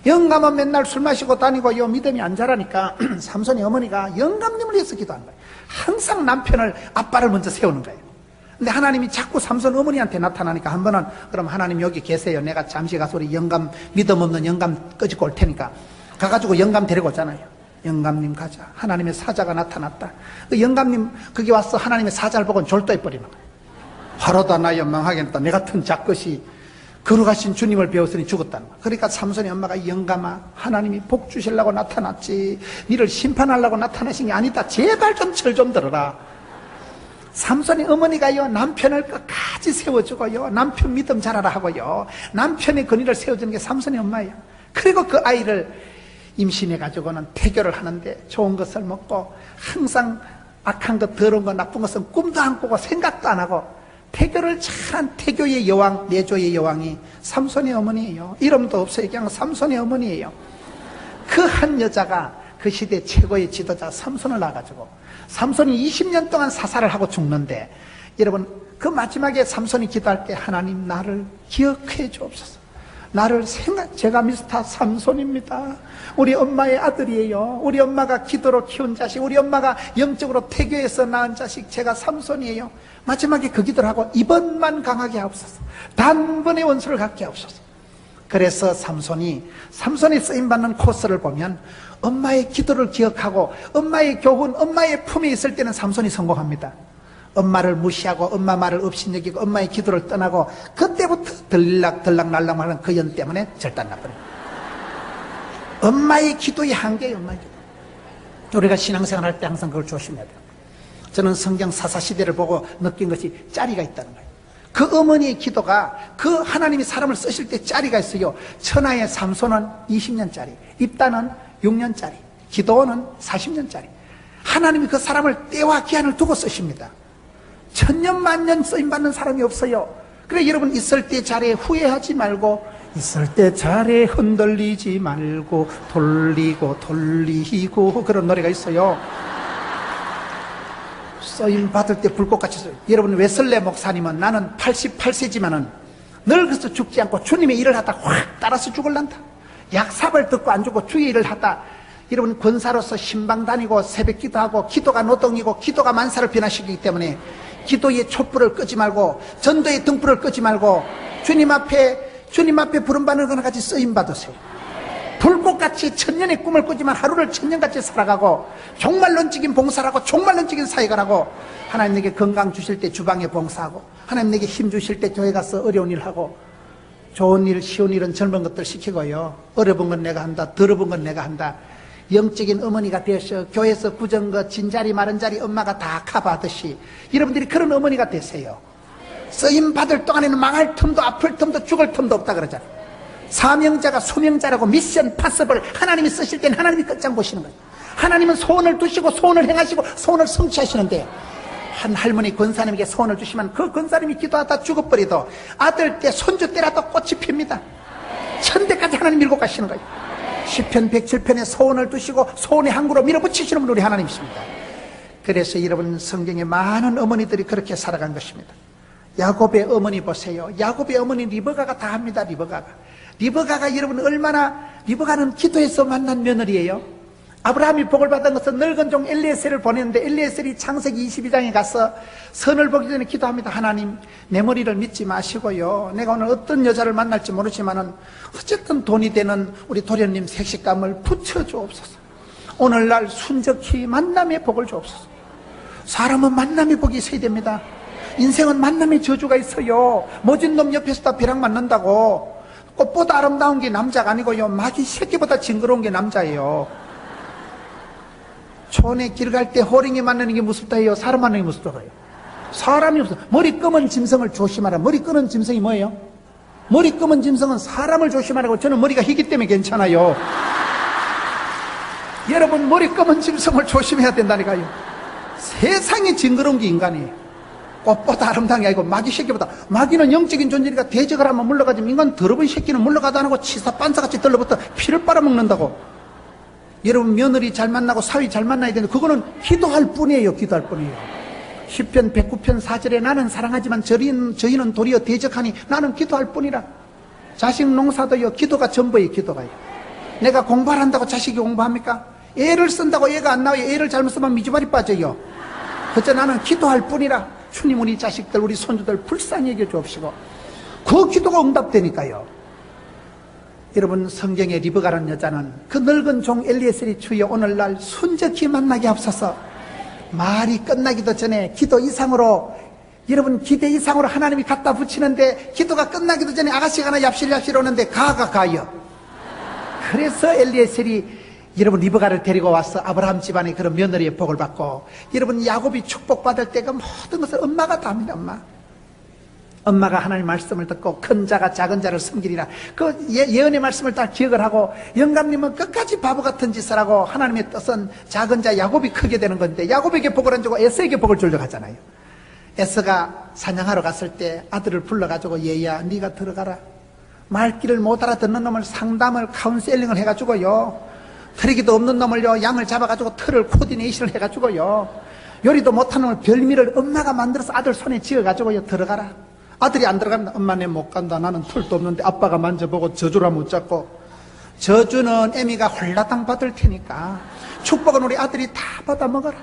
Speaker 1: 영감은 맨날 술 마시고 다니고 믿음이 안 자라니까 삼손의 어머니가 영감님을 위해서 기도한 거예요. 항상 남편을, 아빠를 먼저 세우는 거예요. 근데 하나님이 자꾸 삼손 어머니한테 나타나니까 한 번은, 그럼 하나님 여기 계세요, 내가 잠시 가서 우리 영감, 믿음 없는 영감 끄집고 올 테니까 가가지고 영감 데리고 오잖아요. 영감님 가자, 하나님의 사자가 나타났다. 그 영감님 거기 와서 하나님의 사자를 보고 졸도해버리는 거예요. 화로다 나 연망하겠다, 내 같은 작것이 거룩하신 주님을 배웠으니 죽었다는 거야. 그러니까 삼손의 엄마가, 영감아, 하나님이 복 주시려고 나타났지 니를 심판하려고 나타나신 게 아니다, 제발 좀 철 좀 들어라. 삼손의 어머니가요, 남편을 끝까지 세워주고요, 남편 믿음 잘하라 하고요, 남편의 권위를 세워주는 게 삼손의 엄마예요. 그리고 그 아이를 임신해가지고는 태교를 하는데 좋은 것을 먹고, 항상 악한 것, 더러운 것, 나쁜 것은 꿈도 안 꾸고 생각도 안 하고 태교를 잘한 태교의 여왕, 내조의 여왕이 삼손의 어머니예요. 이름도 없어요. 그냥 삼손의 어머니예요. 그 한 여자가 그 시대 최고의 지도자 삼손을 낳아가지고, 삼손이 20년 동안 사살을 하고 죽는데, 여러분 그 마지막에 삼손이 기도할 때, 하나님 나를 기억해 주옵소서, 제가 미스터 삼손입니다. 우리 엄마의 아들이에요. 우리 엄마가 기도로 키운 자식, 우리 엄마가 영적으로 태교해서 낳은 자식, 제가 삼손이에요. 마지막에 그 기도를 하고 이번만 강하게 하옵소서. 단번에 원수를 갖게 하옵소서. 그래서 삼손이 쓰임받는 코스를 보면 엄마의 기도를 기억하고 엄마의 교훈, 엄마의 품에 있을 때는 삼손이 성공합니다. 엄마를 무시하고 엄마 말을 업신여기고 엄마의 기도를 떠나고 그때부터 들락날락하는 그 연 때문에 절단나버려요. 엄마의 기도의 한계예요. 엄마의 기도. 우리가 신앙생활 할 때 항상 그걸 조심해야 돼요. 저는 성경 사사시대를 보고 느낀 것이 짜리가 있다는 거예요. 그 어머니의 기도가, 그 하나님이 사람을 쓰실 때 짜리가 있어요. 천하의 삼손은 20년짜리, 입다는 6년짜리, 기도는 40년짜리. 하나님이 그 사람을 때와 기한을 두고 쓰십니다. 천년 만년 쓰임받는 사람이 없어요. 그래 여러분, 있을 때 잘해 후회하지 말고, 있을 때 잘해 흔들리지 말고, 돌리고 그런 노래가 있어요. 쓰임받을 때 불꽃같이 써요. 여러분, 웨슬레 목사님은 나는 88세지만은 늘 그래서 죽지 않고 주님의 일을 하다 확 따라서 죽을란다. 약삽을 듣고 안 죽고 주의 일을 하다. 여러분, 권사로서 신방 다니고 새벽 기도하고 기도가 노동이고 기도가 만사를 변화시키기 때문에 기도의 촛불을 끄지 말고 전도의 등불을 끄지 말고 주님 앞에 부름받는 거나 같이 쓰임받으세요. 불꽃같이 천년의 꿈을 꾸지만 하루를 천년같이 살아가고 종말론적인 봉사라고 종말론적인 사역을 하고 하나님 내게 건강 주실 때 주방에 봉사하고 하나님 내게 힘 주실 때 교회 가서 어려운 일 하고 좋은 일 쉬운 일은 젊은 것들 시키고요. 어려운 건 내가 한다. 더러운 건 내가 한다. 영적인 어머니가 되셔 교회에서 부정거 진자리 마른자리 엄마가 다 커버하듯이 여러분들이 그런 어머니가 되세요. 쓰임받을 동안에는 망할 틈도 아플 틈도 죽을 틈도 없다 그러잖아요. 사명자가 소명자라고 미션 파서블 하나님이 쓰실 때는 하나님이 끝장 보시는 거예요. 하나님은 소원을 두시고 소원을 행하시고 소원을 성취하시는데 한 할머니 권사님에게 소원을 주시면 그 권사님이 기도하다 죽어버리도 아들 때 손주 때라도 꽃이 핍니다. 천대까지 하나님 밀고 가시는 거예요. 시편 107편에 소원을 두시고 소원의 항구로 밀어붙이시는 분 우리 하나님이십니다. 그래서 여러분, 성경에 많은 어머니들이 그렇게 살아간 것입니다. 야곱의 어머니 보세요. 야곱의 어머니 리브가가 다 합니다. 리브가가 여러분 얼마나, 리브가는 기도해서 만난 며느리예요. 아브라함이 복을 받은 것은 늙은 종 엘리에셀을 보냈는데 엘리에셀이 창세기 22장에 가서 선을 보기 전에 기도합니다. 하나님, 내 머리를 믿지 마시고요. 내가 오늘 어떤 여자를 만날지 모르지만은 어쨌든 돈이 되는 우리 도련님 색식감을 붙여주옵소서. 오늘날 순적히 만남의 복을 주옵소서. 사람은 만남의 복이 있어야 됩니다. 인생은 만남의 저주가 있어요. 모진 놈 옆에서 다 벼락 맞는다고. 꽃보다 아름다운 게 남자가 아니고요. 마귀 새끼보다 징그러운 게 남자예요. 촌에 길 갈 때 호랭이 만나는 게 무섭다 해요? 사람 만나는 게 무섭다고요? 사람이 없어. 머리 검은 짐승을 조심하라. 머리 검은 짐승이 뭐예요? 머리 검은 짐승은 사람을 조심하라고. 저는 머리가 희기 때문에 괜찮아요. 여러분, 머리 검은 짐승을 조심해야 된다니까요. 세상에 징그러운 게 인간이에요. 꽃보다 아름다운 게 아니고 마귀 새끼보다. 마귀는 영적인 존재니까 대적을 하면 물러가지만 인간 더러운 새끼는 물러가도 안 하고 치사 반사같이 들러붙어 피를 빨아먹는다고. 여러분, 며느리 잘 만나고 사위 잘 만나야 되는데 그거는 기도할 뿐이에요. 기도할 뿐이에요. 시편 109편 4절에 나는 사랑하지만 저희는 도리어 대적하니 나는 기도할 뿐이라. 자식 농사도요, 기도가 전부예요. 기도가요. 내가 공부를 한다고 자식이 공부합니까? 애를 쓴다고 애가 안 나와요. 애를 잘못 쓰면 미주발이 빠져요. 그저 나는 기도할 뿐이라. 주님, 우리 자식들 우리 손주들 불쌍히 여겨 주옵시고 그 기도가 응답되니까요. 여러분, 성경의 리브가라는 여자는 그 늙은 종 엘리에셀이 주여 오늘날 순적히 만나게 하옵소서. 말이 끝나기도 전에 기도 이상으로, 여러분, 기대 이상으로 하나님이 갖다 붙이는데 기도가 끝나기도 전에 아가씨가 하나 얍실얍실 오는데 가요. 그래서 엘리에셀이 여러분 리브가를 데리고 와서 아브라함 집안의 그런 며느리의 복을 받고, 여러분 야곱이 축복받을 때 그 모든 것을 엄마가 다 합니다. 엄마가 하나님 말씀을 듣고 큰 자가 작은 자를 섬기리라. 그 예언의 말씀을 다 기억을 하고, 영감님은 끝까지 바보 같은 짓을 하고 하나님의 뜻은 작은 자 야곱이 크게 되는 건데 야곱에게 복을 안 주고 에서에게 복을 주려고 하잖아요. 에서가 사냥하러 갔을 때 아들을 불러가지고 얘야 네가 들어가라. 말귀를 못 알아듣는 놈을 상담을 카운셀링을 해가지고요, 털이기도 없는 놈을요 양을 잡아가지고 털을 코디네이션을 해가지고요, 요리도 못하는 놈을 별미를 엄마가 만들어서 아들 손에 쥐어가지고요 들어가라. 아들이 안 들어가면 엄마 내 못 간다. 나는 털도 없는데 아빠가 만져보고 저주라 못 잡고. 저주는 애미가 홀라당 받을 테니까 축복은 우리 아들이 다 받아 먹어라.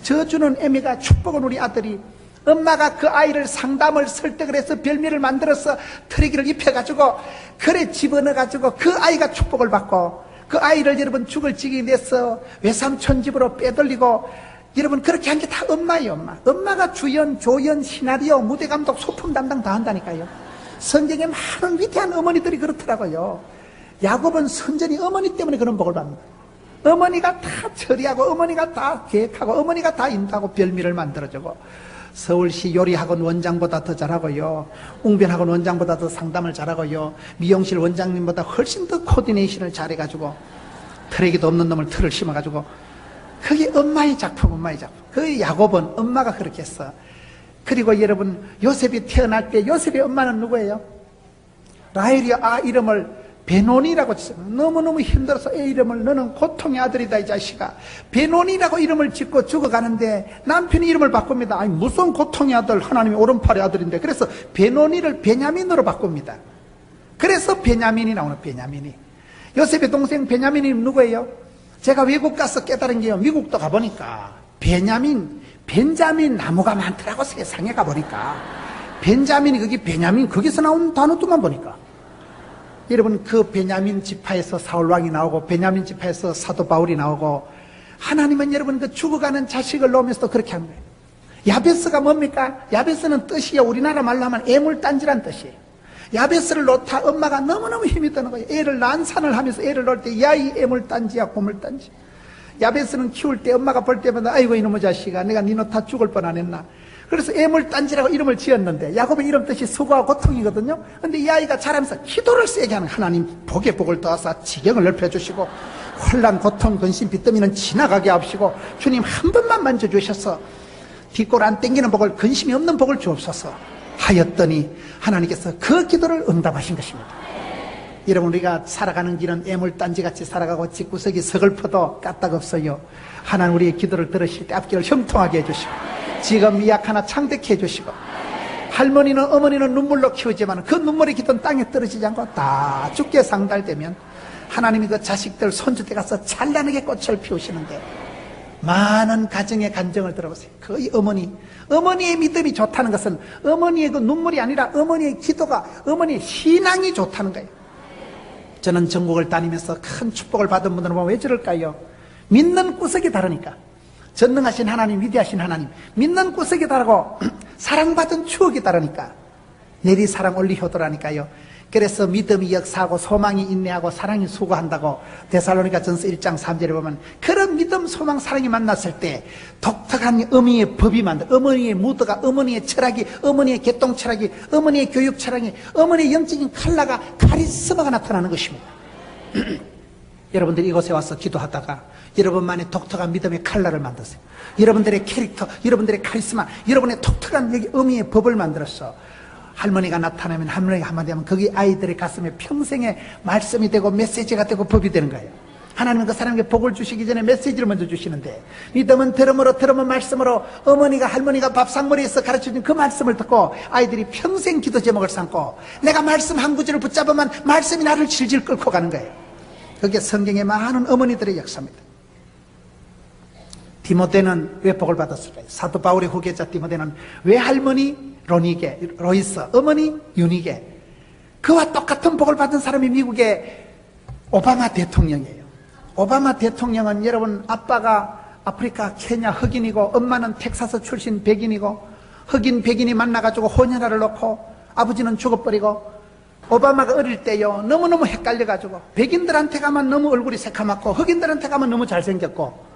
Speaker 1: 저주는 애미가, 축복은 우리 아들이. 엄마가 그 아이를 상담을 설득을 해서 별미를 만들어서 트레기를 입혀가지고 그래 집어넣어가지고 그 아이가 축복을 받고, 그 아이를 여러분 죽을 지경이 돼서 외삼촌 집으로 빼돌리고, 여러분 그렇게 한 게 다 엄마예요. 엄마가 주연, 조연, 시나리오, 무대감독, 소품 담당 다 한다니까요. 성경에 많은 위대한 어머니들이 그렇더라고요. 야곱은 선전이 어머니 때문에 그런 복을 받는다. 어머니가 다 처리하고 어머니가 다 계획하고 어머니가 다 인도하고 별미를 만들어주고, 서울시 요리학원 원장보다 더 잘하고요, 웅변학원 원장보다 더 상담을 잘하고요, 미용실 원장님보다 훨씬 더 코디네이션을 잘해가지고 트레기도 없는 놈을 틀을 심어가지고, 그게 엄마의 작품, 엄마의 작품. 그 야곱은 엄마가 그렇게 했어. 그리고 여러분 요셉이 태어날 때 요셉의 엄마는 누구예요? 라헬이 이름을 베논이라고 짓어요. 너무너무 힘들어서 애 이름을, 너는 고통의 아들이다 이 자식아, 베논이라고 이름을 짓고 죽어가는데 남편이 이름을 바꿉니다. 아니 무슨 고통의 아들, 하나님의 오른팔의 아들인데. 그래서 베논이를 베냐민으로 바꿉니다. 그래서 베냐민이 나오는, 베냐민이. 요셉의 동생 베냐민이 누구예요? 제가 외국 가서 깨달은 게요, 미국도 가보니까 벤자민 나무가 많더라고. 세상에 가보니까 벤자민이, 거기 베냐민, 거기서 나온 단어도만 보니까, 여러분 그 베냐민 지파에서 사울왕이 나오고 베냐민 지파에서 사도 바울이 나오고, 하나님은 여러분 그 죽어가는 자식을 놓으면서 또 그렇게 한 거예요. 야베스가 뭡니까? 야베스는 뜻이요, 우리나라 말로 하면 애물단지란 뜻이에요. 야베스를 놓다 엄마가 너무너무 힘이 드는 거예요. 애를 난산을 하면서 애를 놓을 때, 야 이 애물단지야, 고물단지. 야베스는 키울 때 엄마가 볼 때마다 아이고 이놈의 자식아, 내가 니 놓다 죽을 뻔 안 했나. 그래서 애물단지라고 이름을 지었는데, 야곱의 이름 뜻이 수고와 고통이거든요. 근데 이 아이가 자라면서 기도를 세게 하는, 하나님 복에 복을 더하사 지경을 넓혀주시고 혼란, 고통, 근심, 빚더미는 지나가게 하시고, 주님 한 번만 만져주셔서 뒷골 안 땡기는 복을, 근심이 없는 복을 주옵소서 하였더니 하나님께서 그 기도를 응답하신 것입니다. 여러분 우리가 살아가는 길은 애물단지같이 살아가고 집구석이 서글퍼도 까딱없어요. 하나님 우리의 기도를 들으실 때 앞길을 형통하게 해주시고, 지금 미약 하나 창대케 해주시고, 할머니는 어머니는 눈물로 키우지만 그 눈물이 기도는 땅에 떨어지지 않고 다 죽게 상달되면 하나님이 그 자식들 손주때 가서 찬란하게 꽃을 피우시는데, 많은 가정의 간증을 들어보세요. 거의 어머니의 믿음이 좋다는 것은 어머니의 그 눈물이 아니라 어머니의 기도가, 어머니의 신앙이 좋다는 거예요. 저는 전국을 다니면서 큰 축복을 받은 분들은 보면 왜 저럴까요? 믿는 구석이 다르니까. 전능하신 하나님, 위대하신 하나님, 믿는 구석이 다르고 사랑받은 추억이 다르니까 내리 사랑 올리 효도라니까요. 그래서 믿음이 역사하고 소망이 인내하고 사랑이 수고한다고 데살로니가 전서 1장 3절에 보면, 그런 믿음, 소망, 사랑이 만났을 때 독특한 어머니의 법이 어머니의 무드가, 어머니의 철학이, 어머니의 개똥 철학이, 어머니의 교육 철학이, 어머니의 영적인 칼라가, 카리스마가 나타나는 것입니다. 여러분들이 이곳에 와서 기도하다가 여러분만의 독특한 믿음의 칼라를 만드세요. 여러분들의 캐릭터, 여러분들의 카리스마, 여러분의 독특한 여기 어미의 법을 만들었어. 할머니가 나타나면, 할머니가 한마디 하면 거기 아이들의 가슴에 평생의 말씀이 되고 메시지가 되고 법이 되는 거예요. 하나님은 그 사람에게 복을 주시기 전에 메시지를 먼저 주시는데, 믿음은 들음으로, 들음은 말씀으로. 어머니가, 할머니가 밥상머리에서 가르쳐준 그 말씀을 듣고 아이들이 평생 기도 제목을 삼고, 내가 말씀 한 구절을 붙잡으면 말씀이 나를 질질 끌고 가는 거예요. 그게 성경의 많은 어머니들의 역사입니다. 디모데는 왜 복을 받았을까요? 사도 바울의 후계자 디모데는 왜 할머니 로이스, 어머니 유니게, 그와 똑같은 복을 받은 사람이 미국의 오바마 대통령이에요. 오바마 대통령은 여러분 아빠가 아프리카 케냐 흑인이고 엄마는 텍사스 출신 백인이고, 흑인 백인이 만나가지고 혼혈아를 놓고 아버지는 죽어버리고, 오바마가 어릴 때요 너무너무 헷갈려가지고 백인들한테 가면 너무 얼굴이 새카맣고 흑인들한테 가면 너무 잘생겼고,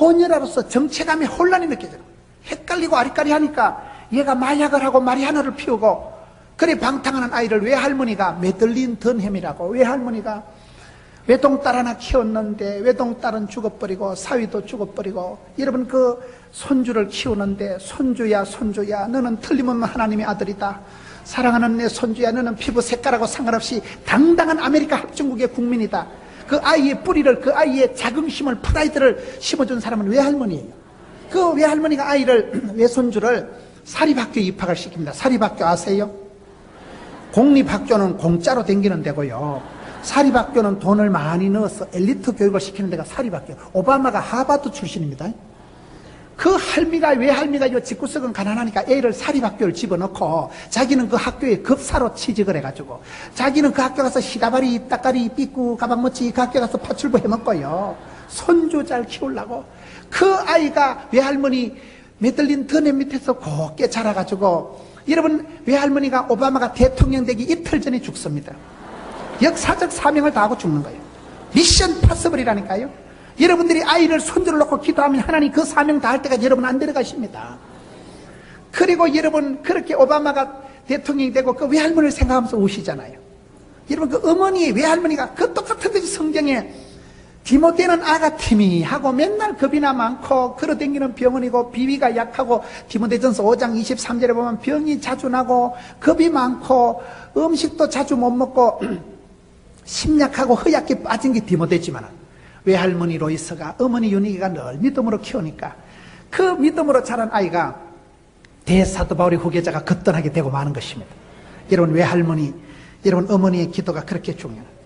Speaker 1: 혼혈아로서 정체감에 혼란이 느껴져요. 헷갈리고 아리까리 하니까 얘가 마약을 하고 마리아나를 피우고, 그래 방탕하는 아이를 외할머니가 메들린 던햄이라고, 외할머니가 외동딸 하나 키웠는데 외동딸은 죽어버리고 사위도 죽어버리고, 여러분 그 손주를 키우는데, 손주야 너는 틀림없는 하나님의 아들이다, 사랑하는 내 손주야, 너는 피부 색깔하고 상관없이 당당한 아메리카 합중국의 국민이다. 그 아이의 뿌리를, 그 아이의 자긍심을, 프라이드를 심어준 사람은 외할머니예요. 그 외할머니가 아이를, 외손주를 사립학교에 입학을 시킵니다. 사립학교 아세요? 공립학교는 공짜로 다니는 데고요. 사립학교는 돈을 많이 넣어서 엘리트 교육을 시키는 데가 사립학교. 오바마가 하버드 출신입니다. 그 할미가, 외할미가 이 집구석은 가난하니까 애를 사립학교를 집어넣고 자기는 그 학교에 급사로 취직을 해가지고 자기는 그 학교 가서 시다바리, 따까리, 삐꾸, 가방모찌 그 학교 가서 파출부 해먹고요. 손주 잘 키우려고. 그 아이가 외할머니 메들린 드네 밑에서 곱게 자라가지고 여러분 외할머니가 오바마가 대통령 되기 이틀 전에 죽습니다. 역사적 사명을 다하고 죽는 거예요. 미션 파서블이라니까요. 여러분들이 아이를 손주를 놓고 기도하면 하나님 그 사명 다할 때까지 여러분 안 데려가십니다. 그리고 여러분 그렇게 오바마가 대통령이 되고 그 외할머니를 생각하면서 우시잖아요. 여러분 그 어머니 외할머니가 그 똑같은 듯이 성경에 디모데는 아가팀이 하고 맨날 겁이나 많고 걸어다니는 병원이고 비위가 약하고 디모데전서 5장 23절에 보면 병이 자주 나고 겁이 많고 음식도 자주 못 먹고 심약하고 허약게 빠진 게 디모데지만 외할머니 로이스가 어머니 윤희가 늘 믿음으로 키우니까 그 믿음으로 자란 아이가 대사도 바울의 후계자가 거뜬하게 되고 마는 것입니다. 여러분 외할머니, 여러분 어머니의 기도가 그렇게 중요해요.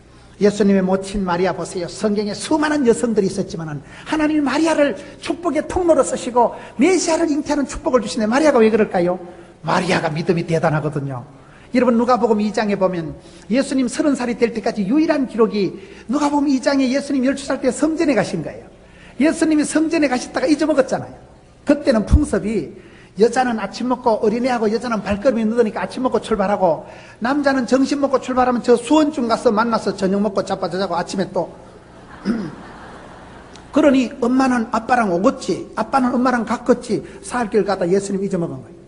Speaker 1: 예수님의 모친 마리아 보세요. 성경에 수많은 여성들이 있었지만 하나님이 마리아를 축복의 통로로 쓰시고 메시아를 잉태하는 축복을 주시는데 마리아가 왜 그럴까요? 마리아가 믿음이 대단하거든요. 여러분 누가복음 2장에 보면 예수님 30살이 될 때까지 유일한 기록이 누가복음 2장에 예수님 12살 때 성전에 가신 거예요. 예수님이 성전에 가셨다가 잊어먹었잖아요. 그때는 풍습이 여자는 아침 먹고 어린애하고 여자는 발걸음이 늦으니까 아침 먹고 출발하고 남자는 점심 먹고 출발하면 저 수원중 가서 만나서 저녁 먹고 자빠져 자고 아침에 또 그러니 엄마는 아빠랑 오겠지 아빠는 엄마랑 갔겠지 사흘길 가다 예수님 잊어먹은 거예요.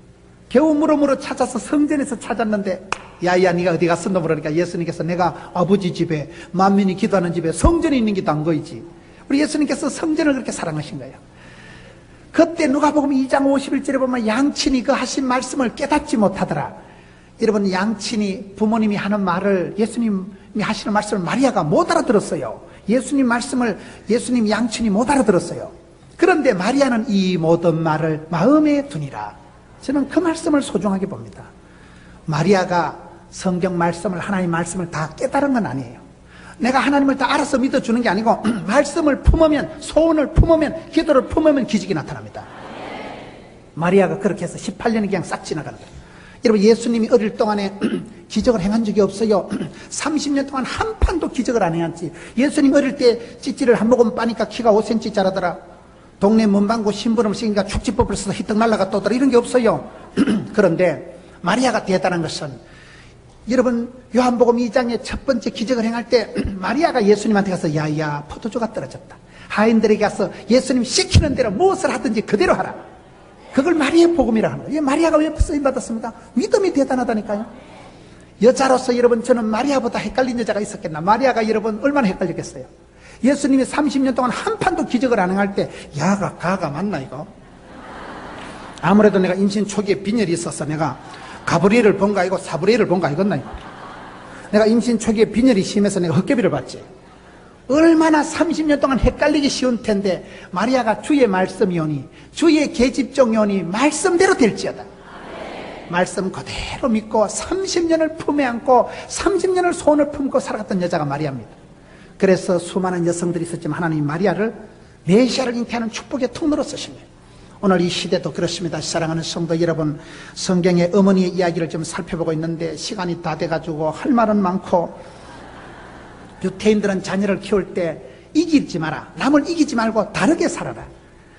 Speaker 1: 겨우 물어물어 찾아서 성전에서 찾았는데 야야 네가 어디 갔어? 너 그러니까 예수님께서 내가 아버지 집에 만민이 기도하는 집에 성전이 있는 게 단 거이지. 우리 예수님께서 성전을 그렇게 사랑하신 거예요. 그때 누가복음 2장 51절에 보면 양친이 그 하신 말씀을 깨닫지 못하더라. 여러분 양친이 부모님이 하는 말을 예수님이 하시는 말씀을 마리아가 못 알아들었어요. 예수님 말씀을 예수님 양친이 못 알아들었어요. 그런데 마리아는 이 모든 말을 마음에 두니라. 저는 그 말씀을 소중하게 봅니다. 마리아가 성경 말씀을 하나님 말씀을 다 깨달은 건 아니에요. 내가 하나님을 다 알아서 믿어주는 게 아니고 말씀을 품으면 소원을 품으면 기도를 품으면 기적이 나타납니다. 마리아가 그렇게 해서 18년이 그냥 싹 지나가는 거예요. 여러분 예수님이 어릴 동안에 기적을 행한 적이 없어요. 30년 동안 한 판도 기적을 안 행했지. 예수님 어릴 때 찌찌를 한 모금 빠니까 키가 5cm 자라더라. 동네 문방구 신부름 시키니까 축지법을 써서 히떡 날라가 떠더라. 이런 게 없어요. 그런데 마리아가 대단한 것은 여러분 요한복음 2장의 첫 번째 기적을 행할 때 마리아가 예수님한테 가서 야야 포도주가 떨어졌다. 하인들에게 가서 예수님 시키는 대로 무엇을 하든지 그대로 하라. 그걸 마리아의 복음이라 하는 거예요. 마리아가 왜 쓰임받았습니까? 믿음이 대단하다니까요. 여자로서 여러분 저는 마리아보다 헷갈린 여자가 있었겠나. 마리아가 여러분 얼마나 헷갈렸겠어요. 예수님이 30년 동안 한 판도 기적을 안 행할 때 야가 가가 맞나 이거? 아무래도 내가 임신 초기에 빈혈이 있어서 내가 가브리엘을 본가 아니고 사브리엘을 본가 이건나 이거. 내가 임신 초기에 빈혈이 심해서 내가 헛개비를 봤지. 얼마나 30년 동안 헷갈리기 쉬운 텐데 마리아가 주의 말씀이오니 주의 계집종이오니 말씀대로 될지어다. 말씀 그대로 믿고 30년을 품에 안고 30년을 손을 품고 살아갔던 여자가 마리아입니다. 그래서 수많은 여성들이 있었지만 하나님 마리아를 메시아를 잉태하는 축복의 통로로 쓰신 거예요. 오늘 이 시대도 그렇습니다. 사랑하는 성도 여러분, 성경의 어머니의 이야기를 좀 살펴보고 있는데 시간이 다 돼가지고 할 말은 많고 유태인들은 자녀를 키울 때 이기지 마라. 남을 이기지 말고 다르게 살아라.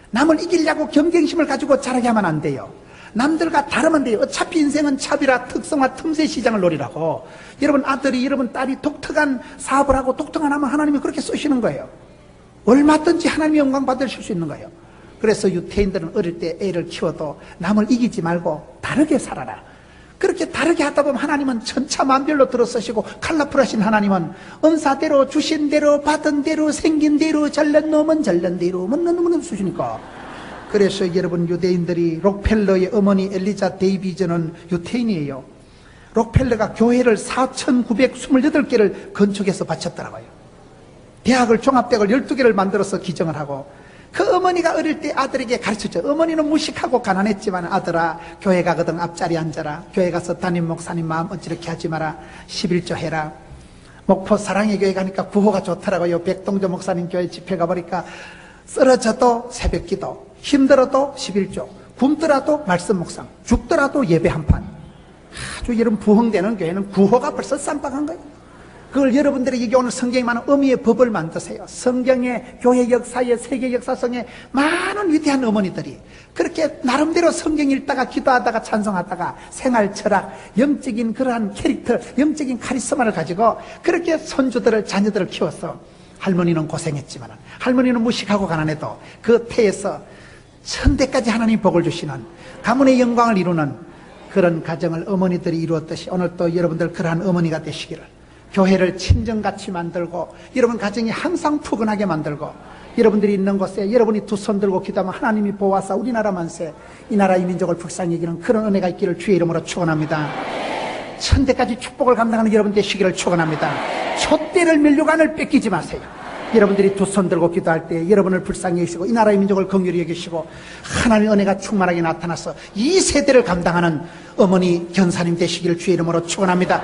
Speaker 1: 남을 이기려고 경쟁심을 가지고 자라게 하면 안 돼요. 남들과 다르면 돼요. 어차피 인생은 차별화, 특성화, 틈새 시장을 노리라고. 여러분 아들이, 여러분 딸이 독특한 사업을 하고 독특한 하면 하나님이 그렇게 쓰시는 거예요. 얼마든지 하나님의 영광 받으실 수 있는 거예요. 그래서 유태인들은 어릴 때 애를 키워도 남을 이기지 말고 다르게 살아라. 그렇게 다르게 하다 보면 하나님은 천차만별로 들어서시고 컬러풀하신 하나님은 은사대로 주신 대로 받은 대로 생긴 대로 잘난 놈은 잘난 대로 못난 놈은 없으시니까. 그래서 여러분 유대인들이 록펠러의 어머니 엘리자 데이비즈는 유태인이에요. 록펠러가 교회를 4,928개를 건축해서 바쳤더라고요. 대학을 종합대학을 12개를 만들어서 기정을 하고 그 어머니가 어릴 때 아들에게 가르쳤죠. 어머니는 무식하고 가난했지만 아들아 교회 가거든 앞자리 앉아라. 교회 가서 담임 목사님 마음 어찌렇게 하지 마라. 11조 해라. 목포 사랑의 교회 가니까 구호가 좋더라고요. 백동조 목사님 교회 집회 가보니까 쓰러져도 새벽 기도, 힘들어도 11조, 굶더라도 말씀 묵상, 죽더라도 예배 한판. 아주 여러분 부흥되는 교회는 구호가 벌써 쌈박한 거예요. 그걸 여러분들이 여기 오늘 성경에 많은 의미의 법을 만드세요. 성경의 교회 역사에 세계 역사성에 많은 위대한 어머니들이 그렇게 나름대로 성경 읽다가 기도하다가 찬송하다가 생활 철학, 영적인 그러한 캐릭터, 영적인 카리스마를 가지고 그렇게 손주들을 자녀들을 키웠어. 할머니는 고생했지만 할머니는 무식하고 가난해도 그 태에서 천대까지 하나님 복을 주시는 가문의 영광을 이루는 그런 가정을 어머니들이 이루었듯이 오늘 또 여러분들 그러한 어머니가 되시기를 교회를 친정같이 만들고 여러분 가정이 항상 푸근하게 만들고 여러분들이 있는 곳에 여러분이 두 손 들고 기도하면 하나님이 보아서 우리나라 만세 이 나라의 민족을 불쌍히 여기는 그런 은혜가 있기를 주의 이름으로 축원합니다. 천대까지 축복을 감당하는 여러분 되시기를 축원합니다. 촛대를 밀려고 하늘 뺏기지 마세요. 여러분들이 두 손 들고 기도할 때 여러분을 불쌍히 여기시고 이 나라의 민족을 긍휼히 여기시고 하나님의 은혜가 충만하게 나타나서 이 세대를 감당하는 어머니 견사님 되시기를 주의 이름으로 축원합니다.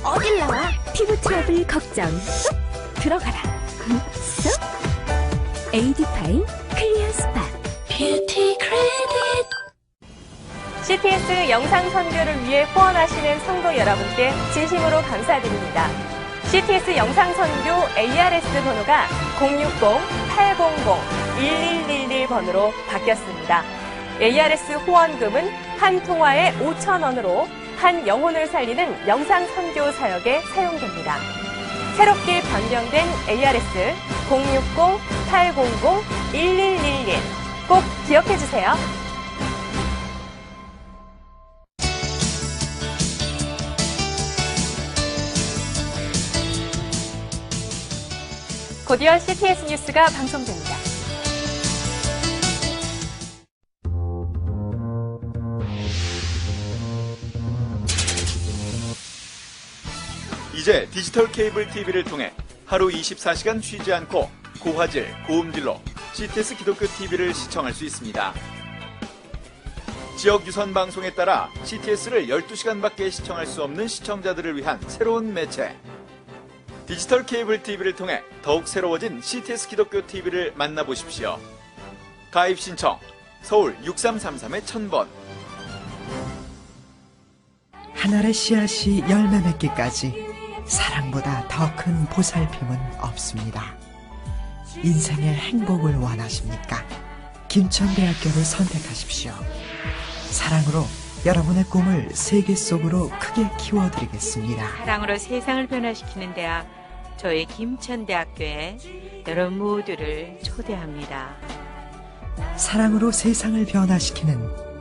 Speaker 2: 어딜 나와? 피부 트러블 걱정 쏙 들어가라. 쏙 에이디파인 클리어 스팟 뷰티 크레딧.
Speaker 3: CTS 영상 선교를 위해 후원하시는 성도 여러분께 진심으로 감사드립니다. CTS 영상 선교 ARS 번호가 060-800-1111 번호로 바뀌었습니다. ARS 후원금은 한 통화에 5,000원으로 한 영혼을 살리는 영상 선교 사역에 사용됩니다. 새롭게 변경된 ARS 060-800-1111 꼭 기억해 주세요. 곧이어 CTS 뉴스가 방송됩니다.
Speaker 4: 이제 디지털 케이블 TV를 통해 하루 24시간 쉬지 않고 고화질, 고음질로 CTS 기독교 TV를 시청할 수 있습니다. 지역 유선 방송에 따라 CTS를 12시간밖에 시청할 수 없는 시청자들을 위한 새로운 매체. 디지털 케이블 TV를 통해 더욱 새로워진 CTS 기독교 TV를 만나보십시오. 가입 신청 서울 6333-1000번.
Speaker 5: 하늘의 씨앗이 열매 맺기까지 사랑보다 더 큰 보살핌은 없습니다. 인생의 행복을 원하십니까? 김천대학교를 선택하십시오. 사랑으로 여러분의 꿈을 세계 속으로 크게 키워드리겠습니다.
Speaker 6: 사랑으로 세상을 변화시키는 대학, 저희 김천대학교에 여러분 모두를 초대합니다.
Speaker 5: 사랑으로 세상을 변화시키는